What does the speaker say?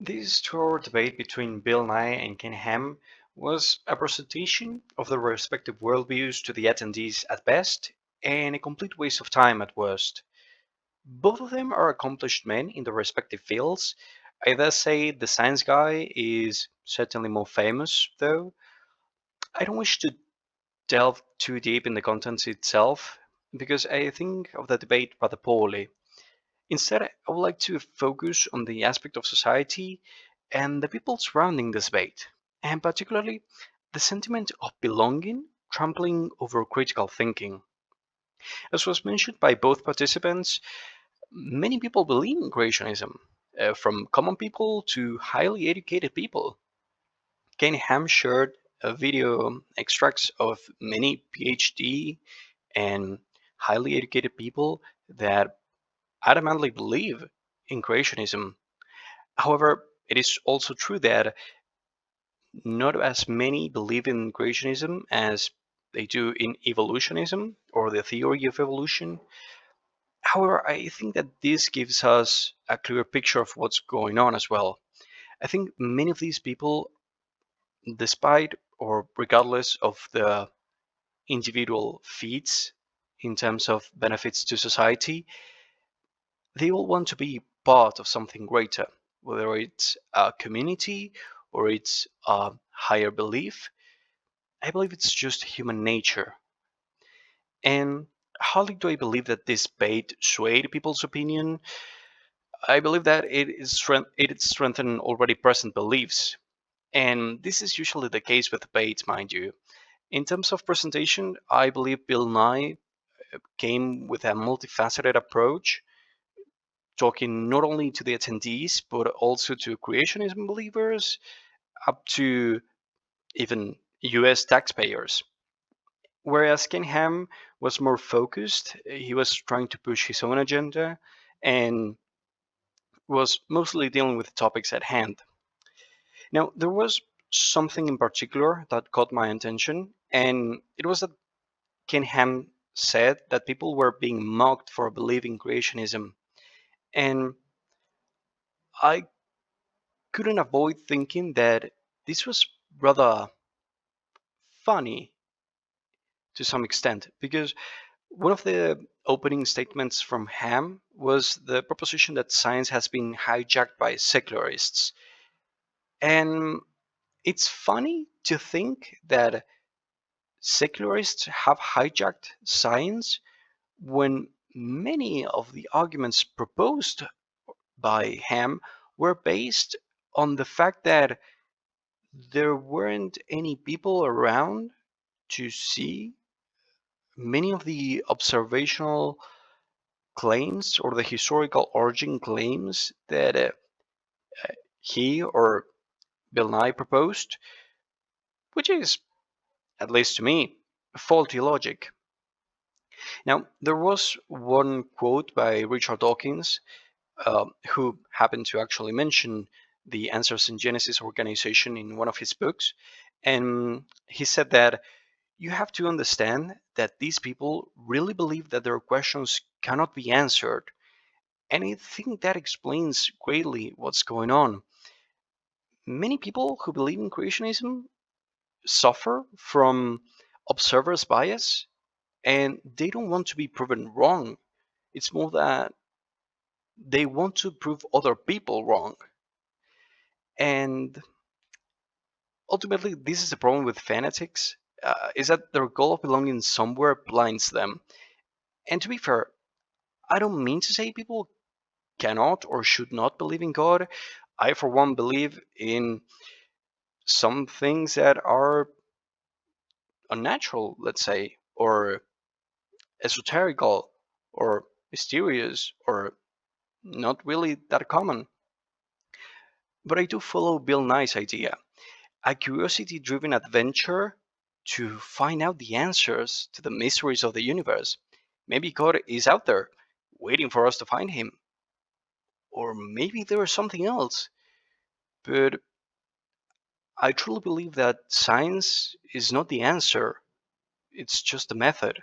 This two-hour debate between Bill Nye and Ken Ham was a presentation of their respective worldviews to the attendees at best, and a complete waste of time at worst. Both of them are accomplished men in their respective fields. I dare say the science guy is certainly more famous, though. I don't wish to delve too deep in the content itself, because I think of the debate rather poorly. Instead, I would like to focus on the aspect of society and the people surrounding this debate, and particularly the sentiment of belonging trampling over critical thinking. As was mentioned by both participants, many people believe in creationism, from common people to highly educated people. Ken Ham shared a video extracts of many PhD and highly educated people that adamantly believe in creationism. However, it is also true that not as many believe in creationism as they do in evolutionism or the theory of evolution. However, I think that this gives us a clear picture of what's going on as well. I think many of these people, despite or regardless of the individual feats in terms of benefits to society, they all want to be part of something greater, whether it's a community or it's a higher belief. I believe it's just human nature. And hardly do I believe that this debate swayed people's opinion. I believe that it strengthened already present beliefs. And this is usually the case with debates, mind you. In terms of presentation, I believe Bill Nye came with a multifaceted approach, talking not only to the attendees, but also to creationism believers, up to even US taxpayers. Whereas Ken Ham was more focused, he was trying to push his own agenda and was mostly dealing with the topics at hand. Now, there was something in particular that caught my attention, and it was that Ken Ham said that people were being mocked for believing creationism. And I couldn't avoid thinking that this was rather funny to some extent, because one of the opening statements from Ham was the proposition that science has been hijacked by secularists. And it's funny to think that secularists have hijacked science when many of the arguments proposed by Ham were based on the fact that there weren't any people around to see many of the observational claims or the historical origin claims that he or Bill Nye proposed, which is, at least to me, faulty logic. Now, there was one quote by Richard Dawkins, who happened to actually mention the Answers in Genesis organization in one of his books, and he said that you have to understand that these people really believe that their questions cannot be answered. And I think that explains greatly what's going on. Many people who believe in creationism suffer from observer's bias, and they don't want to be proven wrong. It's more that they want to prove other people wrong. And ultimately, this is the problem with fanatics, is that their goal of belonging somewhere blinds them. And to be fair, I don't mean to say people cannot or should not believe in God. I, for one, believe in some things that are unnatural, let's say, or esoterical, or mysterious, or not really that common. But I do follow Bill Nye's idea, a curiosity driven adventure to find out the answers to the mysteries of the universe. Maybe God is out there waiting for us to find him, or maybe there is something else. But I truly believe that science is not the answer, it's just a method.